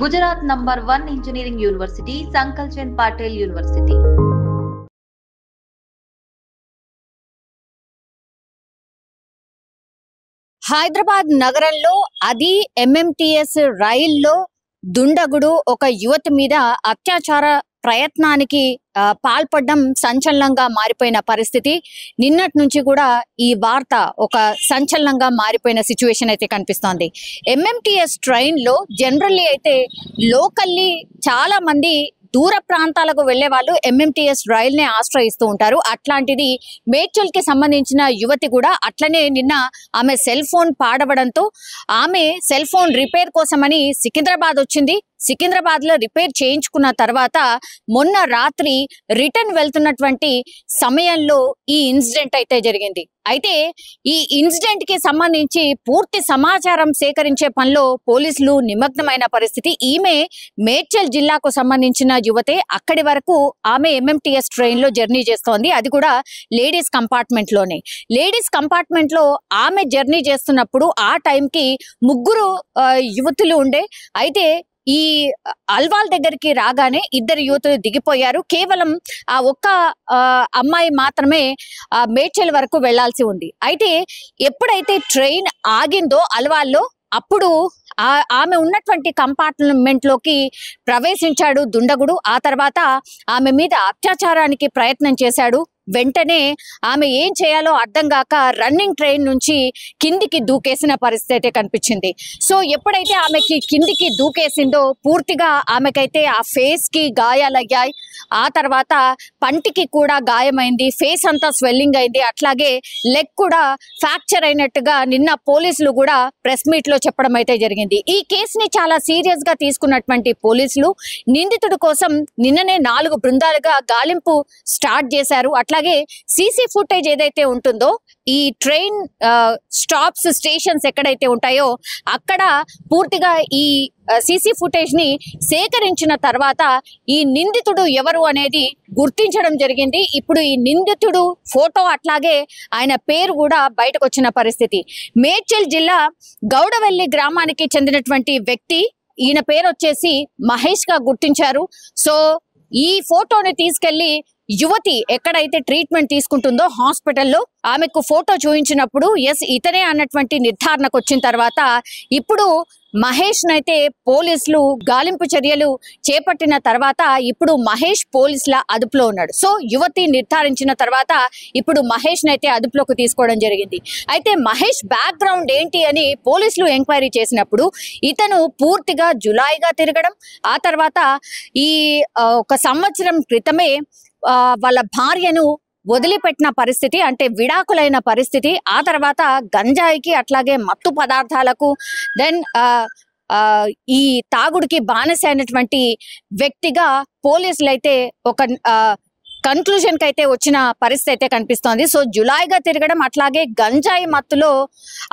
Gujarat number 1 engineering university Sankalchand Patel university. Hyderabad నగరంలో అది MMTS రైల్లో దుండగుడు ఒక యువతి మీద అత్యాచార ప్రయత్నానికి పాల్పడడం సంచలనంగా మారిపోయిన పరిస్థితి. నిన్నటి నుంచి కూడా ఈ వార్త ఒక సంచలనంగా మారిపోయిన సిచ్యువేషన్ అయితే కనిపిస్తోంది. ఎంఎంటీఎస్ ట్రైన్లో జనరల్లీ అయితే లోకల్లీ చాలా మంది దూర ప్రాంతాలకు వెళ్లే వాళ్ళు ఎంఎంటీఎస్ రైల్నే ఆశ్రయిస్తూ ఉంటారు. అట్లాంటిది మేడ్చల్కి సంబంధించిన యువతి కూడా అట్లనే నిన్న ఆమె సెల్ ఫోన్ పాడవడంతో ఆమె సెల్ ఫోన్ రిపేర్ కోసమని సికింద్రాబాద్ వచ్చింది. సికింద్రాబాద్ లో రిపేర్ చేయించుకున్న తర్వాత మొన్న రాత్రి రిటర్న్ వెళ్తున్నటువంటి సమయంలో ఈ ఇన్సిడెంట్ అయితే జరిగింది. అయితే ఈ ఇన్సిడెంట్ కి సంబంధించి పూర్తి సమాచారం సేకరించే పనిలో పోలీసులు నిమగ్నమైన పరిస్థితి. ఈమె మేడ్చల్ జిల్లాకు సంబంధించిన యువతే. అక్కడి వరకు ఆమె ఎంఎంటీఎస్ ట్రైన్ లో జర్నీ చేస్తోంది, అది కూడా లేడీస్ కంపార్ట్మెంట్ లోనే. లేడీస్ కంపార్ట్మెంట్ లో ఆమె జర్నీ చేస్తున్నప్పుడు ఆ టైంకి ముగ్గురు యువతులు ఉండే. అయితే ఈ అల్వాల్ దగ్గరికి రాగానే ఇద్దరు యువతులు దిగిపోయారు. కేవలం ఆ ఒక్క అమ్మాయి మాత్రమే మేడ్చల్ వరకు వెళ్లాల్సి ఉంది. అయితే ఎప్పుడైతే ట్రైన్ ఆగిందో అల్వాల్లో, అప్పుడు ఆమె ఉన్నటువంటి కంపార్ట్మెంట్ లోకి ప్రవేశించాడు దుండగుడు. ఆ తర్వాత ఆమె మీద అత్యాచారానికి ప్రయత్నం చేశాడు. వెంటనే ఆమె ఏం చేయాలో అర్థం కాక రన్నింగ్ ట్రైన్ నుంచి కిందికి దూకేసిన పరిస్థితి కనిపించింది. సో ఎప్పుడైతే ఆమెకి కిందికి దూకేసిందో పూర్తిగా ఆమెకైతే ఆ ఫేస్ కి గాయాలయ్యాయి. ఆ తర్వాత పంటికి కూడా గాయమైంది, ఫేస్ అంతా స్వెల్లింగ్ అయింది, అట్లాగే లెగ్ కూడా ఫ్రాక్చర్ అయినట్టుగా నిన్న పోలీసులు కూడా ప్రెస్ మీట్ లో చెప్పడం అయితే జరిగింది. ఈ కేసుని చాలా సీరియస్ గా తీసుకున్నటువంటి పోలీసులు నిందితుడి కోసం నిన్ననే 4 బృందాలుగా గాలింపు స్టార్ట్ చేశారు. అట్లాగే సీసీ ఫుటేజ్ ఏదైతే ఉంటుందో, ఈ ట్రైన్ స్టాప్స్ స్టేషన్స్ ఎక్కడైతే ఉంటాయో అక్కడ పూర్తిగా ఈ సీసీ ఫుటేజ్ ని సేకరించిన తర్వాత ఈ నిందితుడు ఎవరు అనేది గుర్తించడం జరిగింది. ఇప్పుడు ఈ నిందితుడు ఫోటో అట్లాగే ఆయన పేరు కూడా బయటకు వచ్చిన పరిస్థితి. మేడ్చల్ జిల్లా గౌడవెల్లి గ్రామానికి చెందినటువంటి వ్యక్తి, ఈయన పేరు వచ్చేసి మహేష్ గా గుర్తించారు. సో ఈ ఫోటోని తీసుకెళ్లి యువతి ఎక్కడైతే ట్రీట్మెంట్ తీసుకుంటుందో హాస్పిటల్లో ఆమెకు ఫోటో చూపించినప్పుడు ఎస్ ఇతనే అన్నటువంటి నిర్ధారణకు వచ్చిన తర్వాత ఇప్పుడు మహేష్ నైతే పోలీసులు గాలింపు చర్యలు చేపట్టిన తర్వాత ఇప్పుడు మహేష్ పోలీసుల అదుపులో ఉన్నాడు. సో యువతి నిర్ధారించిన తర్వాత ఇప్పుడు మహేష్ నైతే అదుపులోకి తీసుకోవడం జరిగింది. అయితే మహేష్ బ్యాక్గ్రౌండ్ ఏంటి అని పోలీసులు ఎంక్వైరీ చేసినప్పుడు ఇతను పూర్తిగా జులాయిగా తిరగడం, ఆ తర్వాత ఈ 1 సంవత్సరం క్రితమే వాళ్ళ భార్యను వదిలిపెట్టిన పరిస్థితి, అంటే విడాకులైన పరిస్థితి. ఆ తర్వాత గంజాయికి అట్లాగే మత్తు పదార్థాలకు దెన్ ఈ తాగుడికి బానిస అయినటువంటి వ్యక్తిగా పోలీసులు అయితే ఒక కన్క్లూజన్ కి అయితే వచ్చిన పరిస్థితి అయితే కనిపిస్తోంది. సో జులాయిగా తిరగడం, అట్లాగే గంజాయి మత్తులో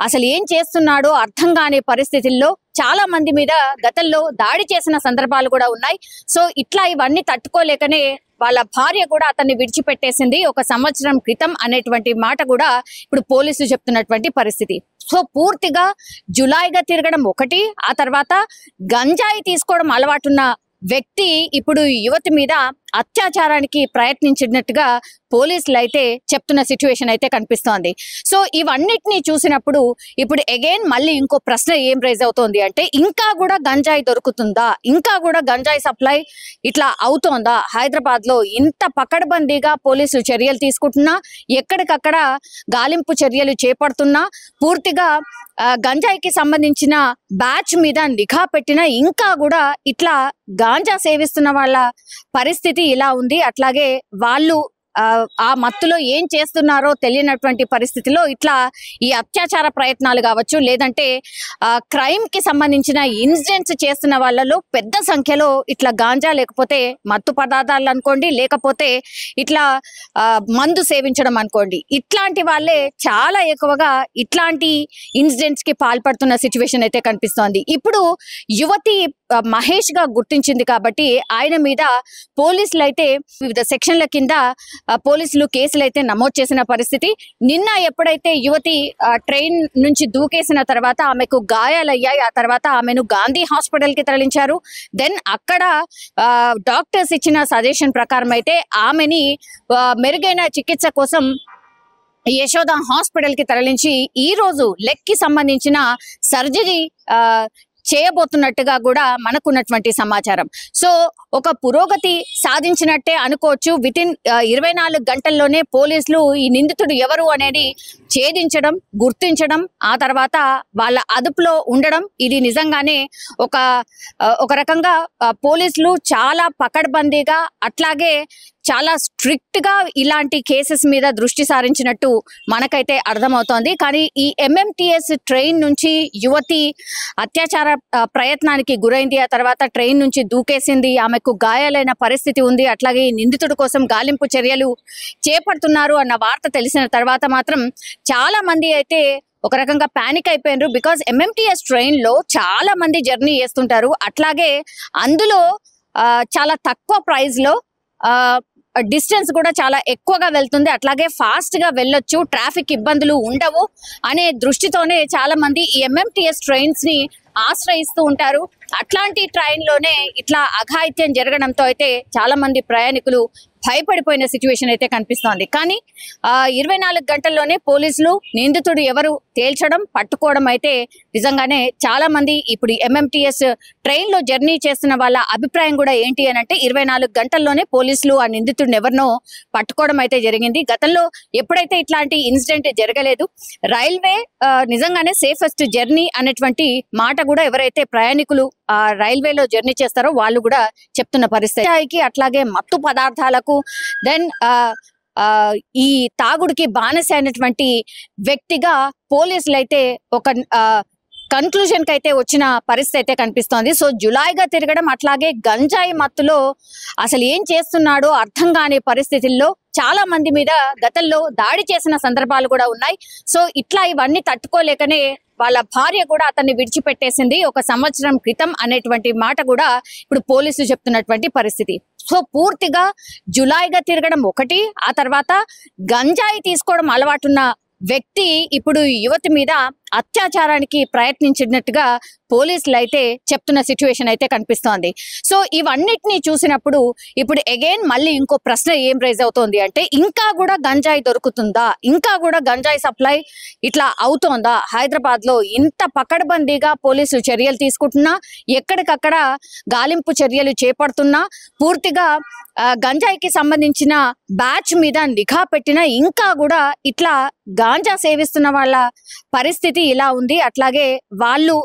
అసలు ఏం చేస్తున్నాడో అర్థం కాని పరిస్థితుల్లో చాలా మంది మీద గతంలో దాడి చేసిన సందర్భాలు కూడా ఉన్నాయి. సో ఇట్లా ఇవన్నీ తట్టుకోలేకనే వాళ్ళ భార్య కూడా అతన్ని విడిచిపెట్టేసింది 1 సంవత్సరం క్రితం అనేటువంటి మాట కూడా ఇప్పుడు పోలీసులు చెప్తున్నటువంటి పరిస్థితి. సో పూర్తిగా జులాయిగా తిరగడం ఒకటి, ఆ తర్వాత గంజాయి తీసుకోవడం అలవాటున్న వ్యక్తి ఇప్పుడు యువతి మీద అత్యాచారానికి ప్రయత్నించినట్టుగా పోలీసులు అయితే చెప్తున్న సిచ్యువేషన్ అయితే కనిపిస్తోంది. సో ఇవన్నిటిని చూసినప్పుడు ఇప్పుడు అగైన్ మళ్ళీ ఇంకో ప్రశ్న ఏం రైజ్ అవుతోంది అంటే, ఇంకా కూడా గంజాయి దొరుకుతుందా, ఇంకా కూడా గంజాయి సప్లై ఇట్లా అవుతోందా హైదరాబాద్ లో? ఇంత పకడ్బందీగా పోలీసులు చర్యలు తీసుకుంటున్నా, ఎక్కడికక్కడ గాలింపు చర్యలు చేపడుతున్నా, పూర్తిగా గంజాయికి సంబంధించిన బ్యాచ్ మీద నిఘా పెట్టినా ఇంకా కూడా ఇట్లా గాంజా సేవిస్తున్న వాళ్ళ పరిస్థితి ఇలా ఉంది. అట్లాగే వాళ్ళు ఆ మత్తులో ఏం చేస్తున్నారో తెలియనటువంటి పరిస్థితిలో ఇట్లా ఈ అత్యాచార ప్రయత్నాలు కావచ్చు, లేదంటే క్రైమ్ కి సంబంధించిన ఇన్సిడెంట్స్ చేస్తున్న వాళ్ళలో పెద్ద సంఖ్యలో ఇట్లా గాంజా లేకపోతే మత్తు పదార్థాలు అనుకోండి, లేకపోతే ఇట్లా మందు సేవించడం అనుకోండి, ఇట్లాంటి వాళ్ళే చాలా ఎక్కువగా ఇట్లాంటి ఇన్సిడెంట్స్ కి పాల్పడుతున్న సిచ్యువేషన్ అయితే కనిపిస్తోంది. ఇప్పుడు యువతి మహేష్ గా గుర్తించింది కాబట్టి ఆయన మీద పోలీసులు అయితే వివిధ సెక్షన్ల కింద పోలీసులు కేసులు అయితే నమోదు చేసిన పరిస్థితి. నిన్న ఎప్పుడైతే యువతి ట్రైన్ నుంచి దూకేసిన తర్వాత ఆమెకు గాయాలయ్యాయి. ఆ తర్వాత ఆమెను గాంధీ హాస్పిటల్ కి తరలించారు. దెన్ అక్కడ డాక్టర్స్ ఇచ్చిన సజెషన్ ప్రకారం అయితే ఆమెని మెరుగైన చికిత్స కోసం యశోద హాస్పిటల్ కి తరలించి ఈ రోజు లెగ్ కి సంబంధించిన సర్జరీ చేయబోతున్నట్టుగా కూడా మనకున్నటువంటి సమాచారం. సో ఒక పురోగతి సాధించినట్టే అనుకోవచ్చు. వితిన్ 24 గంటల్లోనే పోలీసులు ఈ నిందితుడు ఎవరు అనేది ఛేదించడం, గుర్తించడం, ఆ తర్వాత వాళ్ళ అదుపులో ఉండడం, ఇది నిజంగానే ఒక రకంగా పోలీసులు చాలా పకడ్బందీగా అట్లాగే చాలా స్ట్రిక్ట్ గా ఇలాంటి కేసెస్ మీద దృష్టి సారించినట్టు మనకైతే అర్థమవుతోంది. కానీ ఈ MMTS ట్రైన్ నుంచి యువతి అత్యాచార ప్రయత్నానికి గురైంది. ఆ తర్వాత ట్రైన్ నుంచి దూకేసింది. ఆమెకు గాయాలైన పరిస్థితి ఉంది. అట్లాగే నిందితుడి కోసం గాలింపు చర్యలు చేపడుతున్నారు అన్న వార్త తెలిసిన తర్వాత మాత్రం చాలా మంది అయితే ఒక రకంగా పానిక్ అయిపోయినారు. బికాజ్ MMTS ట్రైన్ లో చాలా మంది జర్నీ చేస్తుంటారు. అట్లాగే అందులో చాలా తక్కువ ప్రైస్ లో డిస్టెన్స్ కూడా చాలా ఎక్కువగా వెళ్తుంది. అట్లాగే ఫాస్ట్ గా వెళ్ళొచ్చు, ట్రాఫిక్ ఇబ్బందులు ఉండవు అనే దృష్టితోనే చాలా మంది ఈ MMTS ట్రైన్స్ ని ఆశ్రయిస్తూ ఉంటారు. అట్లాంటి ట్రైన్ లోనే ఇట్లా అఘాయిత్యం జరగడంతో అయితే చాలా మంది ప్రయాణికులు భయపడిపోయిన సిచ్యువేషన్ అయితే కనిపిస్తోంది. కానీ 24 గంటల్లోనే పోలీసులు నిందితుడు ఎవరు తేల్చడం, పట్టుకోవడం అయితే నిజంగానే చాలా మంది ఇప్పుడు MMTS ట్రైన్ లో జర్నీ చేస్తున్న వాళ్ళ అభిప్రాయం కూడా ఏంటి అని అంటే 24 గంటల్లోనే పోలీసులు ఆ నిందితుడిని ఎవరినో పట్టుకోవడం అయితే జరిగింది. గతంలో ఎప్పుడైతే ఇట్లాంటి ఇన్సిడెంట్ జరగలేదు. రైల్వే నిజంగానే సేఫెస్ట్ జర్నీ అనేటువంటి మాట కూడా ఎవరైతే ప్రయాణికులు రైల్వేలో జర్నీ చేస్తారో వాళ్ళు కూడా చెప్తున్న పరిస్థితి. అట్లాగే మత్తు పదార్థాలకు దెన్ ఈ తాగుడికి బానిస అయినటువంటి వ్యక్తిగా పోలీసులు అయితే ఒక కన్క్లూజన్ కి అయితే వచ్చిన పరిస్థితి అయితే కనిపిస్తోంది. సో జులాయిగా తిరగడం, అట్లాగే గంజాయి మత్తులో అసలు ఏం చేస్తున్నాడో అర్థం కాని పరిస్థితుల్లో చాలా మంది మీద గతంలో దాడి చేసిన సందర్భాలు కూడా ఉన్నాయి. సో ఇట్లా ఇవన్నీ తట్టుకోలేకనే వాళ్ళ భార్య కూడా అతన్ని విడిచిపెట్టేసింది 1 సంవత్సరం క్రితం అనేటువంటి మాట కూడా ఇప్పుడు పోలీసులు చెప్తున్నటువంటి పరిస్థితి. సో పూర్తిగా జులాయిగా తిరగడం ఒకటి, ఆ తర్వాత గంజాయి తీసుకోవడం అలవాటున్న వ్యక్తి ఇప్పుడు యువతి మీద అత్యాచారానికి ప్రయత్నించినట్టుగా పోలీసులు అయితే చెప్తున్న సిచ్యువేషన్ అయితే కనిపిస్తోంది. సో ఇవన్నిటిని చూసినప్పుడు ఇప్పుడు అగైన్ మళ్ళీ ఇంకో ప్రశ్న ఏం రైజ్ అవుతోంది అంటే ఇంకా కూడా గంజాయి దొరుకుతుందా, ఇంకా కూడా గంజాయి సప్లై ఇట్లా అవుతోందా? హైదరాబాద్ లో ఇంత పకడ్బందీగా పోలీసులు చర్యలు తీసుకుంటున్నా, ఎక్కడికక్కడ గాలింపు చర్యలు చేపడుతున్నా, పూర్తిగా గంజాయికి సంబంధించిన బ్యాచ్ మీద నిఘా పెట్టినా ఇంకా కూడా ఇట్లా గాంజా సేవిస్తున్న వాళ్ళ పరిస్థితి ఇలా ఉంది. అట్లాగే వాళ్ళు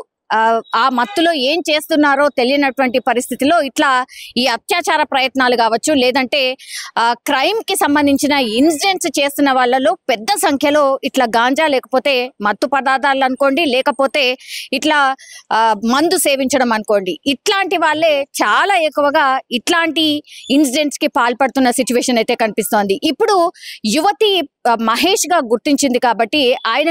ఆ మత్తులో ఏం చేస్తున్నారో తెలియనటువంటి పరిస్థితిలో ఇట్లా ఈ అత్యాచార ప్రయత్నాలు కావచ్చు, లేదంటే క్రైమ్ కి సంబంధించిన ఇన్సిడెంట్స్ చేస్తున్న వాళ్ళలో పెద్ద సంఖ్యలో ఇట్లా గాంజా లేకపోతే మత్తు పదార్థాలు అనుకోండి, లేకపోతే ఇట్లా మందు సేవించడం అనుకోండి, ఇట్లాంటి వాళ్ళే చాలా ఎక్కువగా ఇట్లాంటి ఇన్సిడెంట్స్ కి పాల్పడుతున్న సిచ్యువేషన్ అయితే కనిపిస్తోంది. ఇప్పుడు యువతి మహేష్ గా గుర్తించింది కాబట్టి ఆయన